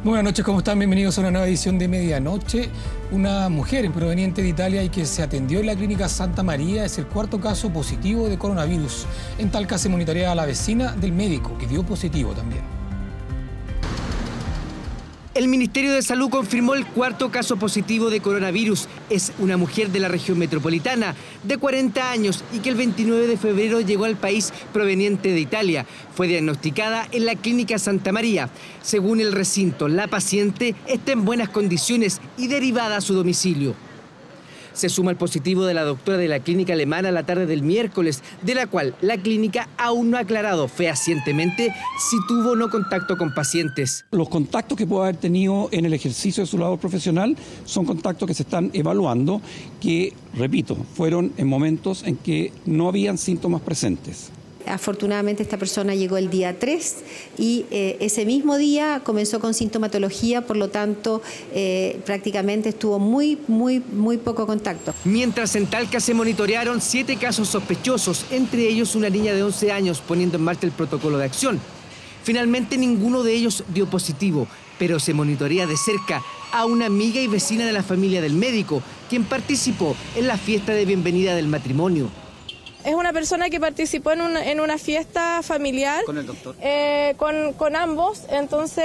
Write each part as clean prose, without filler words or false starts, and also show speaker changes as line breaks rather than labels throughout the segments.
Buenas noches, ¿cómo están? Bienvenidos a una nueva edición de Medianoche. Una mujer proveniente de Italia y que se atendió en la clínica Santa María es el cuarto caso positivo de coronavirus. En Talca se monitorea a la vecina del médico, que dio positivo también.
El Ministerio de Salud confirmó el cuarto caso positivo de coronavirus. Es una mujer de la región metropolitana, de 40 años y que el 29 de febrero llegó al país proveniente de Italia. Fue diagnosticada en la clínica Santa María. Según el recinto, la paciente está en buenas condiciones y derivada a su domicilio. Se suma el positivo de la doctora de la clínica alemana la tarde del miércoles, de la cual la clínica aún no ha aclarado fehacientemente si tuvo o no contacto con pacientes.
Los contactos que pueda haber tenido en el ejercicio de su labor profesional son contactos que se están evaluando, que, repito, fueron en momentos en que no habían síntomas presentes.
Afortunadamente esta persona llegó el día 3 y ese mismo día comenzó con sintomatología, por lo tanto prácticamente estuvo muy poco contacto.
Mientras en Talca se monitorearon 7 casos sospechosos, entre ellos una niña de 11 años, poniendo en marcha el protocolo de acción. Finalmente ninguno de ellos dio positivo, pero se monitorea de cerca a una amiga y vecina de la familia del médico, quien participó en la fiesta de bienvenida del matrimonio.
Es una persona que participó en una fiesta familiar.
¿Con el doctor?
Con ambos, entonces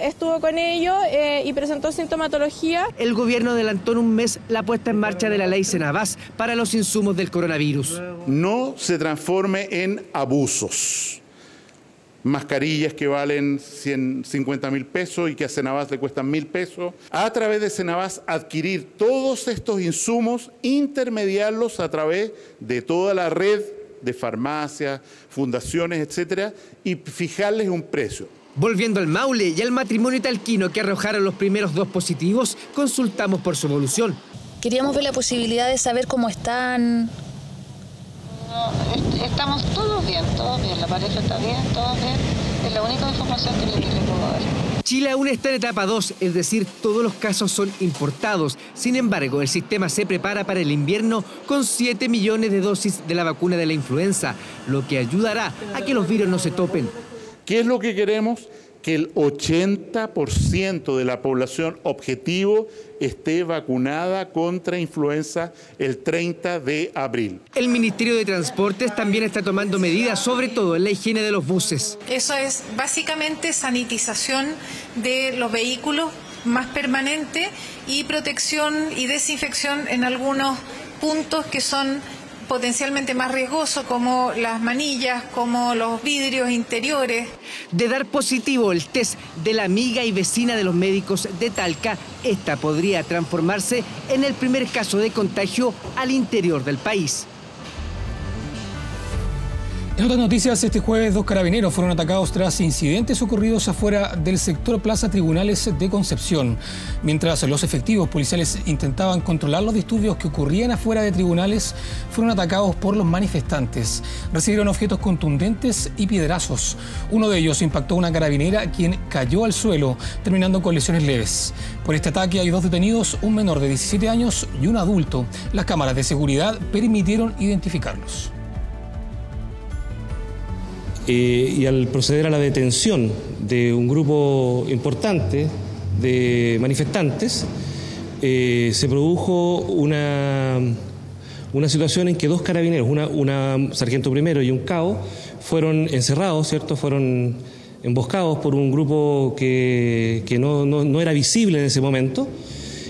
estuvo con ellos y presentó sintomatología.
El gobierno adelantó en un mes la puesta en marcha de la ley Senabás para los insumos del coronavirus.
No se transforme en abusos. Mascarillas que valen 150.000 pesos y que a Senabás le cuestan 1.000 pesos. A través de Senabás adquirir todos estos insumos, intermediarlos a través de toda la red de farmacias, fundaciones, etcétera, y fijarles un precio.
Volviendo al Maule y al matrimonio talquino que arrojaron los primeros 2 positivos, consultamos por su evolución.
Queríamos ver la posibilidad de saber cómo están.
Estamos todos bien, la pareja está bien, todos bien, es la única información que le puedo dar.
Chile aún está en etapa 2, es decir, todos los casos son importados. Sin embargo, el sistema se prepara para el invierno con 7 millones de dosis de la vacuna de la influenza, lo que ayudará a que los virus no se topen.
¿Qué es lo que queremos? Que el 80% de la población objetivo esté vacunada contra influenza el 30 de abril.
El Ministerio de Transportes también está tomando medidas, sobre todo en la higiene de los buses.
Eso es básicamente sanitización de los vehículos más permanente y protección y desinfección en algunos puntos que son potencialmente más riesgoso, como las manillas, como los vidrios interiores.
De dar positivo el test de la amiga y vecina de los médicos de Talca, esta podría transformarse en el primer caso de contagio al interior del país.
En otras noticias, este jueves 2 carabineros fueron atacados tras incidentes ocurridos afuera del sector Plaza Tribunales de Concepción. Mientras los efectivos policiales intentaban controlar los disturbios que ocurrían afuera de tribunales, fueron atacados por los manifestantes. Recibieron objetos contundentes y piedrazos. Uno de ellos impactó a una carabinera, quien cayó al suelo, terminando con lesiones leves. Por este ataque hay 2 detenidos, un menor de 17 años y un adulto. Las cámaras de seguridad permitieron identificarlos.
Y al proceder a la detención de un grupo importante de manifestantes, se produjo una situación en que 2 carabineros, una sargento primero y un cabo, fueron encerrados, ¿cierto? Fueron emboscados por un grupo que no era visible en ese momento,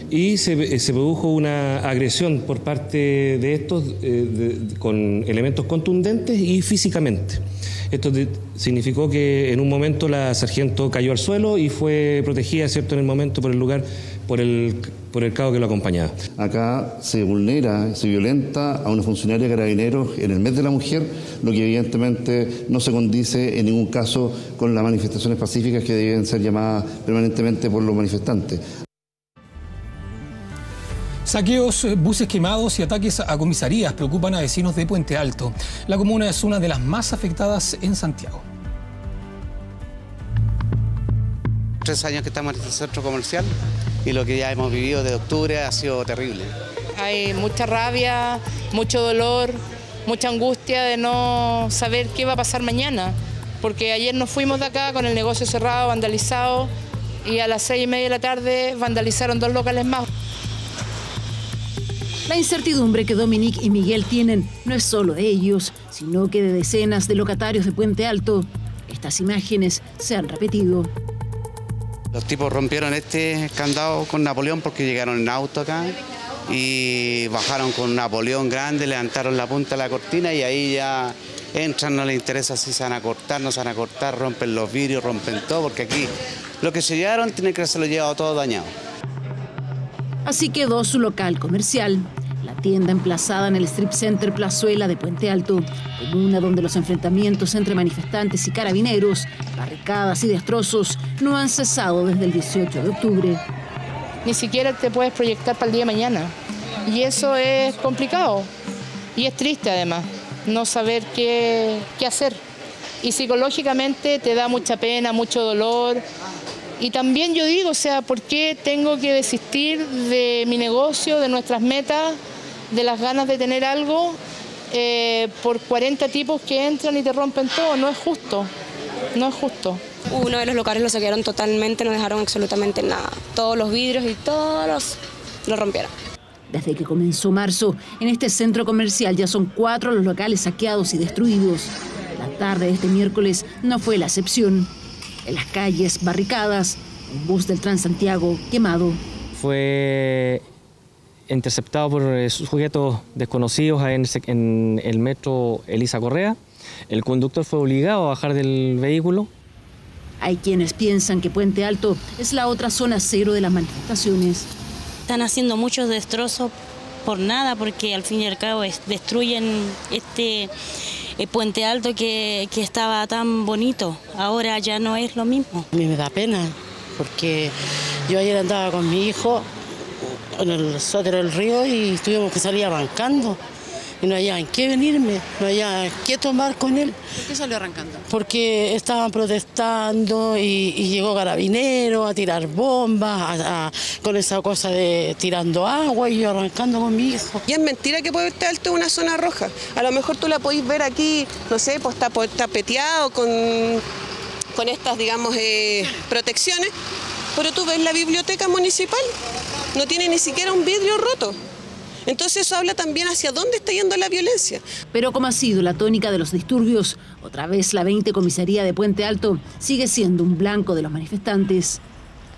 y se produjo una agresión por parte de estos con elementos contundentes y físicamente. Esto significó que en un momento la sargento cayó al suelo y fue protegida, ¿cierto?, en el momento por el lugar, por el cabo que lo acompañaba.
Acá se vulnera, se violenta a una funcionaria de carabineros en el mes de la mujer, lo que evidentemente no se condice en ningún caso con las manifestaciones pacíficas que deben ser llamadas permanentemente por los manifestantes.
Saqueos, buses quemados y ataques a comisarías preocupan a vecinos de Puente Alto. La comuna es una de las más afectadas en Santiago.
3 años que estamos en este centro comercial y lo que ya hemos vivido de octubre ha sido terrible.
Hay mucha rabia, mucho dolor, mucha angustia de no saber qué va a pasar mañana, porque ayer nos fuimos de acá con el negocio cerrado, vandalizado, y a las 6:30 de la tarde vandalizaron 2 locales más.
La incertidumbre que Dominique y Miguel tienen no es solo de ellos, sino que de decenas de locatarios de Puente Alto. Estas imágenes se han repetido.
Los tipos rompieron este candado con Napoleón porque llegaron en auto acá y bajaron con Napoleón grande, levantaron la punta de la cortina y ahí ya entran, no les interesa si se van a cortar, no se van a cortar, rompen los vidrios, rompen todo, porque aquí lo que se llevaron tienen que haberse lo llevado todo dañado.
Así quedó su local comercial, la tienda emplazada en el Strip Center Plazuela de Puente Alto, comuna donde los enfrentamientos entre manifestantes y carabineros, barricadas y destrozos no han cesado desde el 18 de octubre.
Ni siquiera te puedes proyectar para el día de mañana y eso es complicado y es triste además, no saber qué hacer. Y psicológicamente te da mucha pena, mucho dolor. Y también yo digo, o sea, ¿por qué tengo que desistir de mi negocio, de nuestras metas, de las ganas de tener algo por 40 tipos que entran y te rompen todo? No es justo, no es justo.
Uno de los locales lo saquearon totalmente, no dejaron absolutamente nada. Todos los vidrios y todos lo rompieron.
Desde que comenzó marzo, en este centro comercial ya son 4 los locales saqueados y destruidos. La tarde de este miércoles no fue la excepción. En las calles barricadas, un bus del Transantiago quemado.
Fue interceptado por sujetos desconocidos en el metro Elisa Correa. El conductor fue obligado a bajar del vehículo.
Hay quienes piensan que Puente Alto es la otra zona cero de las manifestaciones.
Están haciendo muchos destrozos por nada, porque al fin y al cabo destruyen Puente Alto que estaba tan bonito, ahora ya no es lo mismo.
A mí me da pena, porque yo ayer andaba con mi hijo en el sótero del río y tuvimos que salir arrancando. Y no había en qué venirme, no había qué tomar con él.
¿Por qué salió arrancando?
Porque estaban protestando y llegó Carabineros a tirar bombas, con esa cosa de tirando agua y yo arrancando con mi hijo.
Y es mentira que Puente Alto es una zona roja. A lo mejor tú la podéis ver aquí, no sé, pues está tapeteado con estas, digamos, protecciones, pero tú ves la biblioteca municipal, no tiene ni siquiera un vidrio roto. Entonces eso habla también hacia dónde está yendo la violencia.
Pero como ha sido la tónica de los disturbios, otra vez la 20 Comisaría de Puente Alto sigue siendo un blanco de los manifestantes.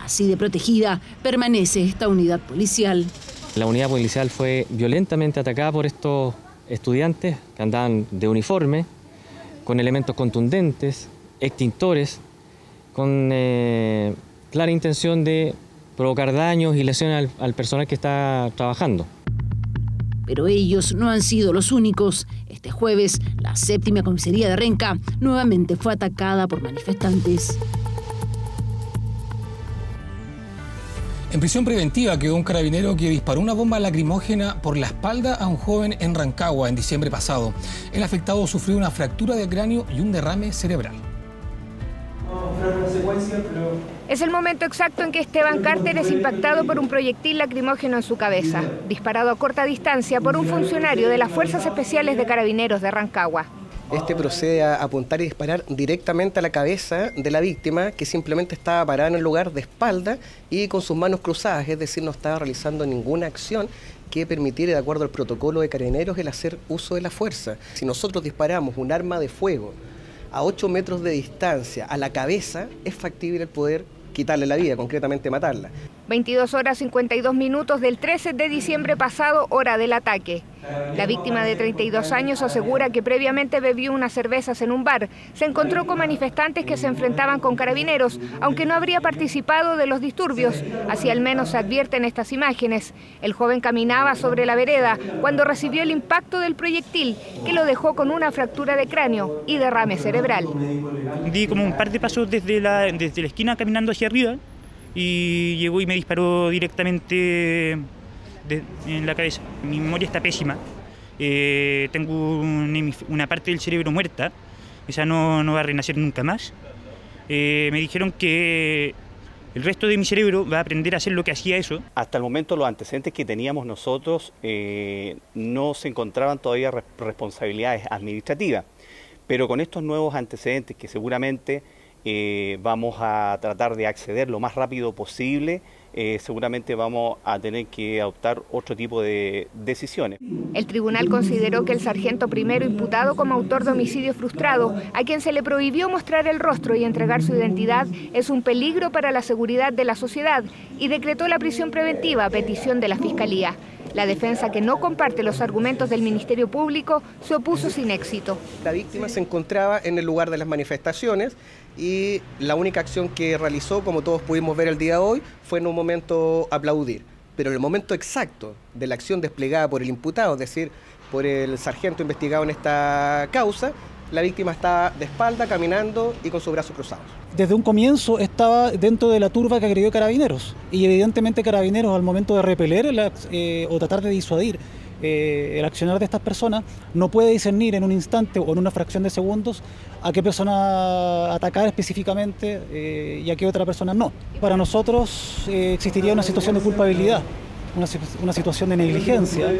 Así de protegida permanece esta unidad policial.
La unidad policial fue violentamente atacada por estos estudiantes que andaban de uniforme, con elementos contundentes, extintores, con clara intención de provocar daños y lesiones al personal que está trabajando.
Pero ellos no han sido los únicos. Este jueves, la 7ª Comisaría de Renca nuevamente fue atacada por manifestantes.
En prisión preventiva quedó un carabinero que disparó una bomba lacrimógena por la espalda a un joven en Rancagua en diciembre pasado. El afectado sufrió una fractura de cráneo y un derrame cerebral.
Es el momento exacto en que Esteban Carter es impactado por un proyectil lacrimógeno en su cabeza, disparado a corta distancia por un funcionario de las Fuerzas Especiales de Carabineros de Rancagua.
Este procede a apuntar y disparar directamente a la cabeza de la víctima, que simplemente estaba parada en el lugar de espalda y con sus manos cruzadas, es decir, no estaba realizando ninguna acción que permitiera, de acuerdo al protocolo de Carabineros, el hacer uso de la fuerza. Si nosotros disparamos un arma de fuego a 8 metros de distancia a la cabeza, es factible el poder quitarle la vida, concretamente matarla.
22 horas 52 minutos del 13 de diciembre pasado, hora del ataque. La víctima de 32 años asegura que previamente bebió unas cervezas en un bar. Se encontró con manifestantes que se enfrentaban con carabineros, aunque no habría participado de los disturbios. Así al menos se advierten estas imágenes. El joven caminaba sobre la vereda cuando recibió el impacto del proyectil, que lo dejó con una fractura de cráneo y derrame cerebral.
Di como un par de pasos desde la esquina caminando hacia arriba y llegó y me disparó directamente en la cabeza. Mi memoria está pésima, tengo una parte del cerebro muerta, esa no va a renacer nunca más. Me dijeron que el resto de mi cerebro va a aprender a hacer lo que hacía eso.
Hasta el momento los antecedentes que teníamos nosotros no se encontraban todavía responsabilidades administrativas, pero con estos nuevos antecedentes que seguramente vamos a tratar de acceder lo más rápido posible. Seguramente vamos a tener que adoptar otro tipo de decisiones.
El tribunal consideró que el sargento primero imputado como autor de homicidio frustrado, a quien se le prohibió mostrar el rostro y entregar su identidad, es un peligro para la seguridad de la sociedad y decretó la prisión preventiva a petición de la Fiscalía. La defensa, que no comparte los argumentos del Ministerio Público, se opuso sin éxito.
La víctima se encontraba en el lugar de las manifestaciones y la única acción que realizó, como todos pudimos ver el día de hoy, fue en un momento aplaudir. Pero en el momento exacto de la acción desplegada por el imputado, es decir, por el sargento investigado en esta causa, la víctima estaba de espalda, caminando y con sus brazos cruzados.
Desde un comienzo estaba dentro de la turba que agredió Carabineros y evidentemente Carabineros, al momento de repeler o tratar de disuadir el accionar de estas personas, no puede discernir en un instante o en una fracción de segundos a qué persona atacar específicamente y a qué otra persona no. Para nosotros existiría una situación de culpabilidad, una situación de negligencia,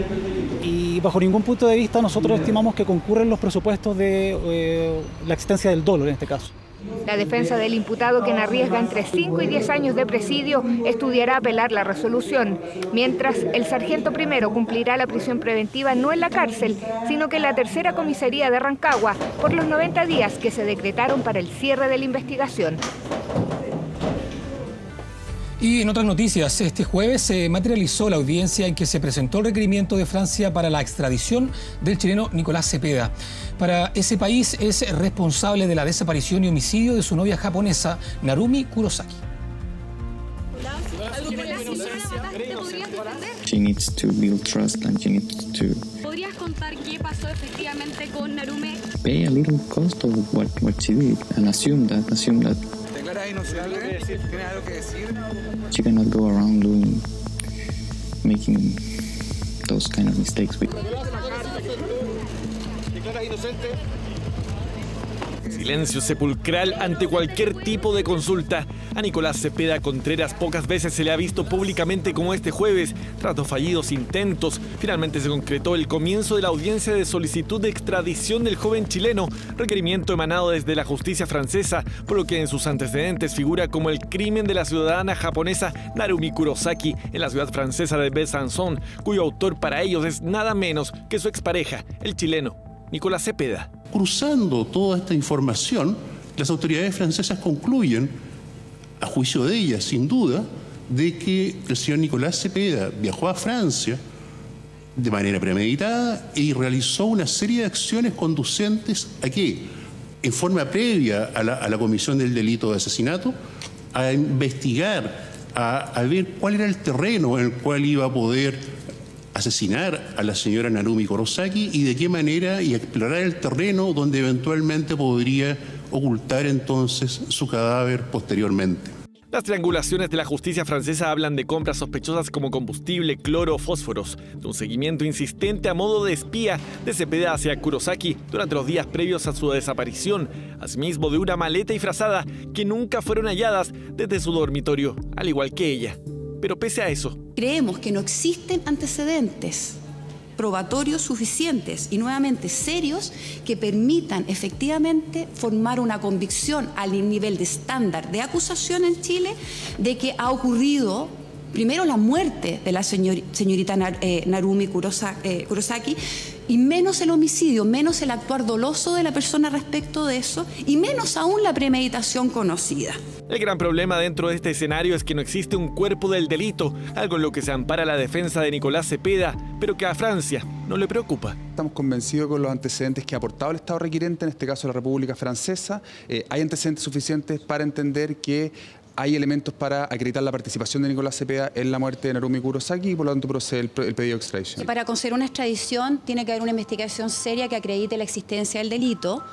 y bajo ningún punto de vista nosotros estimamos que concurren los presupuestos de la existencia del dolo en este caso.
La defensa del imputado, quien arriesga entre 5 y 10 años de presidio, estudiará apelar la resolución, mientras el sargento primero cumplirá la prisión preventiva no en la cárcel, sino que en la tercera comisaría de Rancagua, por los 90 días que se decretaron para el cierre de la investigación.
Y en otras noticias, este jueves se materializó la audiencia en que se presentó el requerimiento de Francia para la extradición del chileno Nicolás Cepeda. Para ese país es responsable de la desaparición y homicidio de su novia japonesa, Narumi Kurosaki.
¿Podrías contar qué pasó efectivamente con Narumi?
Pay a little cost of what she did and assume that.
¿Declaras inocente? ¿Tienes algo que decir?
She cannot go around making those kind of mistakes.
¿Declaras inocente?
Silencio sepulcral ante cualquier tipo de consulta. A Nicolás Cepeda Contreras pocas veces se le ha visto públicamente como este jueves. Tras dos fallidos intentos, finalmente se concretó el comienzo de la audiencia de solicitud de extradición del joven chileno, requerimiento emanado desde la justicia francesa, por lo que en sus antecedentes figura como el crimen de la ciudadana japonesa Narumi Kurosaki en la ciudad francesa de Besançon, cuyo autor para ellos es nada menos que su expareja, el chileno Nicolás Cepeda.
Cruzando toda esta información, las autoridades francesas concluyen, a juicio de ellas, sin duda, de que el señor Nicolás Cepeda viajó a Francia de manera premeditada y realizó una serie de acciones conducentes a que, en forma previa a la comisión del delito de asesinato, a investigar, a ver cuál era el terreno en el cual iba a poder asesinar a la señora Narumi Kurosaki y de qué manera, y explorar el terreno donde eventualmente podría ocultar entonces su cadáver posteriormente.
Las triangulaciones de la justicia francesa hablan de compras sospechosas como combustible, cloro o fósforos, de un seguimiento insistente a modo de espía de Cepeda hacia Kurosaki durante los días previos a su desaparición, asimismo de una maleta y frazada que nunca fueron halladas desde su dormitorio, al igual que ella. Pero pese a eso,
creemos que no existen antecedentes probatorios suficientes y nuevamente serios que permitan efectivamente formar una convicción al nivel de estándar de acusación en Chile de que ha ocurrido primero la muerte de la señorita Narumi Kurosaki, y menos el homicidio, menos el actuar doloso de la persona respecto de eso, y menos aún la premeditación conocida.
El gran problema dentro de este escenario es que no existe un cuerpo del delito, algo en lo que se ampara la defensa de Nicolás Cepeda, pero que a Francia no le preocupa.
Estamos convencidos con los antecedentes que ha aportado el Estado requirente, en este caso la República Francesa. Hay antecedentes suficientes para entender que hay elementos para acreditar la participación de Nicolás Cepeda en la muerte de Narumi Kurosaki y por lo tanto procede el pedido de extradición.
Para conceder una extradición tiene que haber una investigación seria que acredite la existencia del delito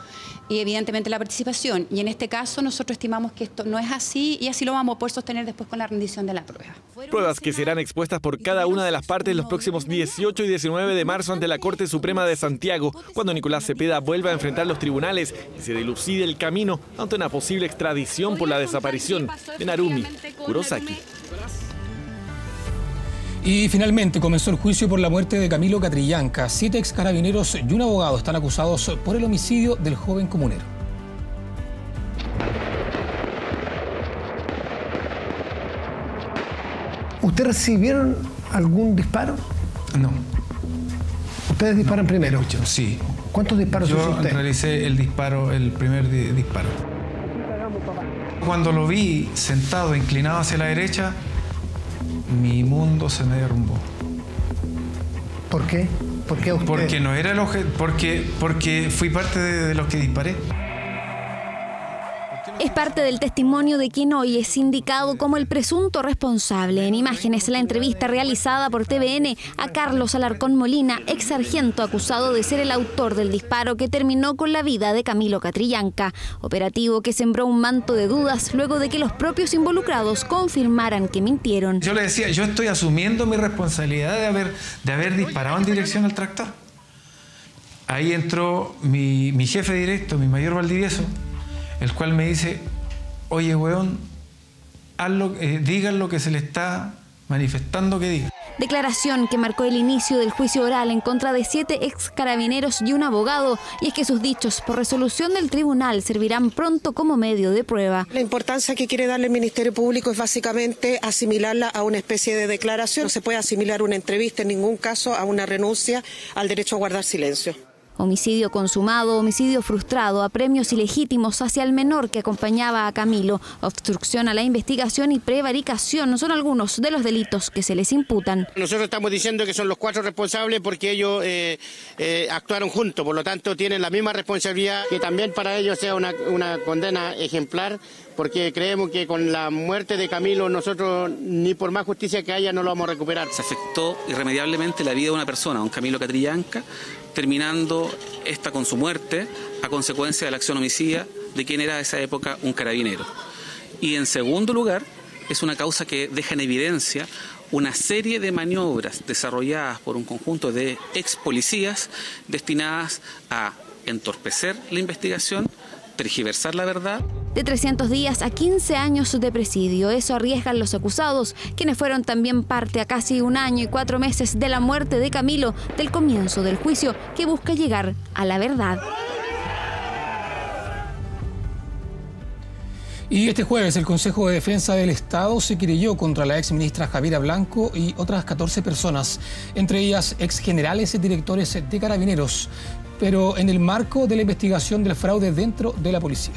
y evidentemente la participación. Y en este caso nosotros estimamos que esto no es así y así lo vamos a poder sostener después con la rendición de la prueba.
Pruebas que serán expuestas por cada una de las partes los próximos 18 y 19 de marzo ante la Corte Suprema de Santiago, cuando Nicolás Cepeda vuelva a enfrentar los tribunales y se dilucide el camino ante una posible extradición por la desaparición de Narumi Kurosaki.
Y finalmente comenzó el juicio por la muerte de Camilo Catrillanca. 7 ex carabineros y un abogado están acusados por el homicidio del joven comunero.
¿Ustedes recibieron algún disparo?
No.
¿Ustedes disparan primero?
Sí.
¿Cuántos disparos hizo usted?
Yo realicé el primer disparo. Cuando lo vi sentado, inclinado hacia la derecha, mi mundo se me derrumbó.
¿Por qué? ¿Por qué usted?
Porque no era el objeto, porque fui parte de los que disparé.
Es parte del testimonio de quien hoy es indicado como el presunto responsable. En imágenes, la entrevista realizada por TVN a Carlos Alarcón Molina, ex sargento acusado de ser el autor del disparo que terminó con la vida de Camilo Catrillanca. Operativo que sembró un manto de dudas luego de que los propios involucrados confirmaran que mintieron.
Yo le decía, yo estoy asumiendo mi responsabilidad de haber disparado en dirección al tractor. Ahí entró mi jefe directo, mi mayor Valdivieso, el cual me dice, oye, weón, digan lo que se le está manifestando que diga.
Declaración que marcó el inicio del juicio oral en contra de 7 ex carabineros y un abogado, y es que sus dichos por resolución del tribunal servirán pronto como medio de prueba.
La importancia que quiere darle el Ministerio Público es básicamente asimilarla a una especie de declaración. No se puede asimilar una entrevista en ningún caso a una renuncia al derecho a guardar silencio.
Homicidio consumado, homicidio frustrado, apremios ilegítimos hacia el menor que acompañaba a Camilo, obstrucción a la investigación y prevaricación son algunos de los delitos que se les imputan.
Nosotros estamos diciendo que son los 4 responsables porque ellos actuaron juntos, por lo tanto tienen la misma responsabilidad, que también para ellos sea una condena ejemplar, porque creemos que con la muerte de Camilo nosotros, ni por más justicia que haya, no lo vamos a recuperar.
Se afectó irremediablemente la vida de una persona, don Camilo Catrillanca, terminando esta con su muerte a consecuencia de la acción homicida de quien era a esa época un carabinero. Y en segundo lugar, es una causa que deja en evidencia una serie de maniobras desarrolladas por un conjunto de ex policías destinadas a entorpecer la investigación, tergiversar la verdad.
De 300 días a 15 años de presidio. Eso arriesgan los acusados, quienes fueron también parte a casi 1 año y 4 meses de la muerte de Camilo, del comienzo del juicio que busca llegar a la verdad.
Y este jueves el Consejo de Defensa del Estado se querelló contra la ex ministra Javiera Blanco y otras 14 personas, entre ellas ex generales y directores de Carabineros, pero en el marco de la investigación del fraude dentro de la policía.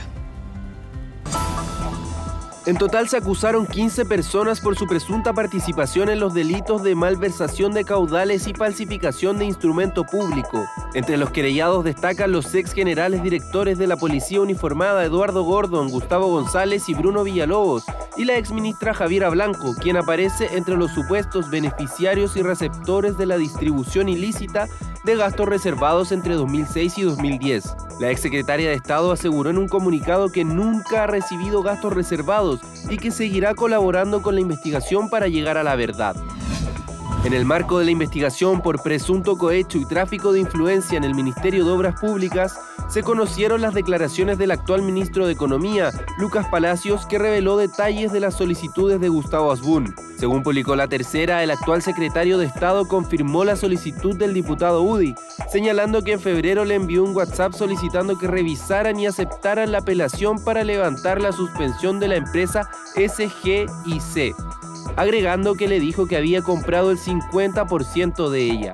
En total se acusaron 15 personas por su presunta participación en los delitos de malversación de caudales y falsificación de instrumento público. Entre los querellados destacan los ex generales directores de la Policía Uniformada Eduardo Gordon, Gustavo González y Bruno Villalobos, y la exministra Javiera Blanco, quien aparece entre los supuestos beneficiarios y receptores de la distribución ilícita de gastos reservados entre 2006 y 2010. La exsecretaria de Estado aseguró en un comunicado que nunca ha recibido gastos reservados y que seguirá colaborando con la investigación para llegar a la verdad. En el marco de la investigación por presunto cohecho y tráfico de influencia en el Ministerio de Obras Públicas, se conocieron las declaraciones del actual ministro de Economía, Lucas Palacios, que reveló detalles de las solicitudes de Gustavo Asbun. Según publicó La Tercera, el actual secretario de Estado confirmó la solicitud del diputado UDI, señalando que en febrero le envió un WhatsApp solicitando que revisaran y aceptaran la apelación para levantar la suspensión de la empresa SGIC, agregando que le dijo que había comprado el 50% de ella.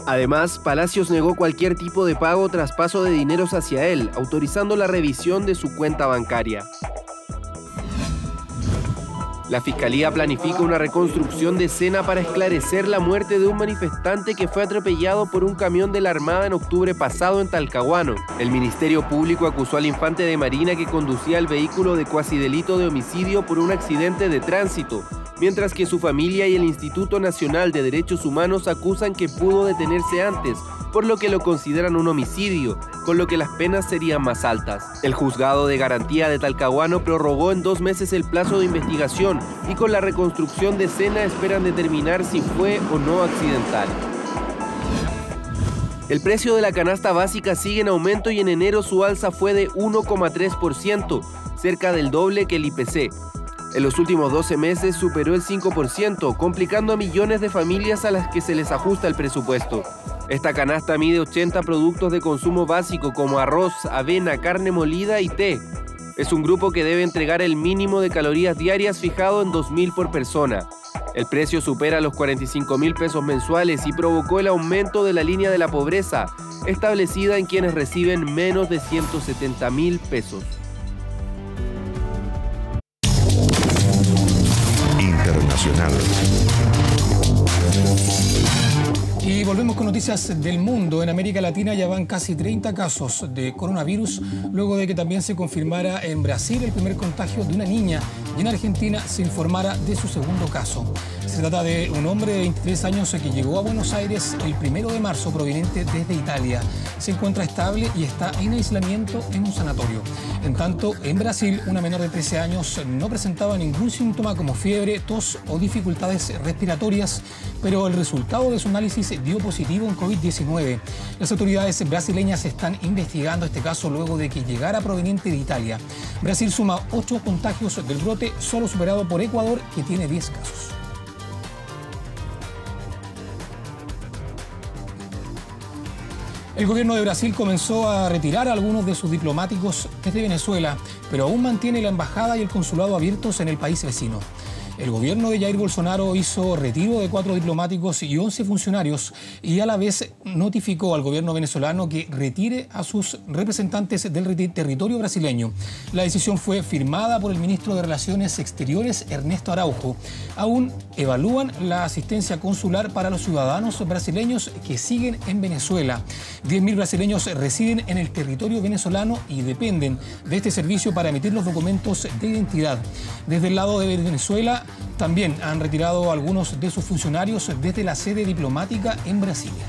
Además, Palacios negó cualquier tipo de pago o traspaso de dineros hacia él, autorizando la revisión de su cuenta bancaria. La Fiscalía planifica una reconstrucción de escena para esclarecer la muerte de un manifestante que fue atropellado por un camión de la Armada en octubre pasado en Talcahuano. El Ministerio Público acusó al infante de Marina que conducía el vehículo de cuasidelito de homicidio por un accidente de tránsito, mientras que su familia y el Instituto Nacional de Derechos Humanos acusan que pudo detenerse antes, por lo que lo consideran un homicidio, con lo que las penas serían más altas. El Juzgado de Garantía de Talcahuano prorrogó en 2 meses el plazo de investigación y con la reconstrucción de escena esperan determinar si fue o no accidental. El precio de la canasta básica sigue en aumento y en enero su alza fue de 1,3%, cerca del doble que el IPC. En los últimos 12 meses superó el 5%, complicando a millones de familias a las que se les ajusta el presupuesto. Esta canasta mide 80 productos de consumo básico como arroz, avena, carne molida y té. Es un grupo que debe entregar el mínimo de calorías diarias fijado en 2.000 por persona. El precio supera los 45.000 pesos mensuales y provocó el aumento de la línea de la pobreza, establecida en quienes reciben menos de 170.000 pesos.
Internacional.
Y volvemos con noticias del mundo. En América Latina ya van casi 30 casos de coronavirus, luego de que también se confirmara en Brasil el primer contagio de una niña y en Argentina se informara de su segundo caso. Se trata de un hombre de 23 años que llegó a Buenos Aires el 1 de marzo proveniente desde Italia. Se encuentra estable y está en aislamiento en un sanatorio. En tanto, en Brasil, una menor de 13 años no presentaba ningún síntoma como fiebre, tos o dificultades respiratorias, pero el resultado de su análisis dio positivo en COVID-19. Las autoridades brasileñas están investigando este caso luego de que llegara proveniente de Italia. Brasil suma 8 contagios del brote, solo superado por Ecuador, que tiene 10 casos. El gobierno de Brasil comenzó a retirar a algunos de sus diplomáticos desde Venezuela, pero aún mantiene la embajada y el consulado abiertos en el país vecino. El gobierno de Jair Bolsonaro hizo retiro de 4 diplomáticos y 11 funcionarios y a la vez notificó al gobierno venezolano que retire a sus representantes del territorio brasileño. La decisión fue firmada por el ministro de Relaciones Exteriores, Ernesto Araujo. Aún evalúan la asistencia consular para los ciudadanos brasileños que siguen en Venezuela. 10.000 brasileños residen en el territorio venezolano y dependen de este servicio para emitir los documentos de identidad. Desde el lado de Venezuela, también han retirado a algunos de sus funcionarios desde la sede diplomática en Brasilia.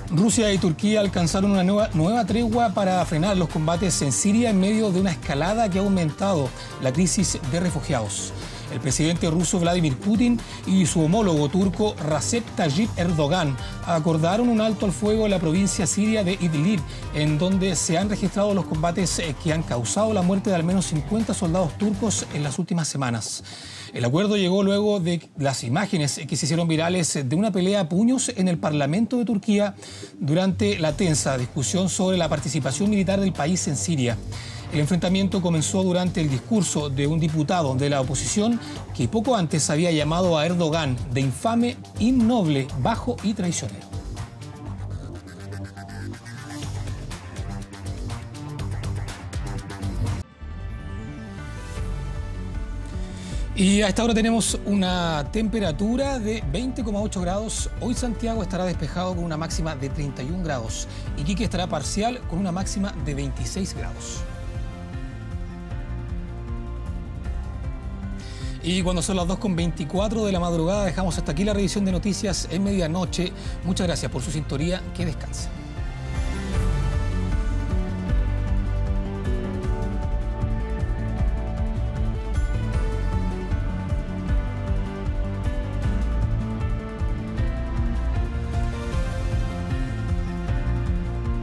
Rusia y Turquía alcanzaron una nueva tregua para frenar los combates en Siria en medio de una escalada que ha aumentado la crisis de refugiados. El presidente ruso Vladimir Putin y su homólogo turco Recep Tayyip Erdogan acordaron un alto al fuego en la provincia siria de Idlib, en donde se han registrado los combates que han causado la muerte de al menos 50 soldados turcos en las últimas semanas. El acuerdo llegó luego de las imágenes que se hicieron virales de una pelea a puños en el Parlamento de Turquía durante la tensa discusión sobre la participación militar del país en Siria. El enfrentamiento comenzó durante el discurso de un diputado de la oposición que poco antes había llamado a Erdogan de infame, innoble, bajo y traicionero. Y a esta hora tenemos una temperatura de 20,8 grados. Hoy Santiago estará despejado con una máxima de 31 grados. Iquique estará parcial con una máxima de 26 grados. Y cuando son las 2:24 de la madrugada, dejamos hasta aquí la revisión de noticias en medianoche. Muchas gracias por su sintonía. Que descansen.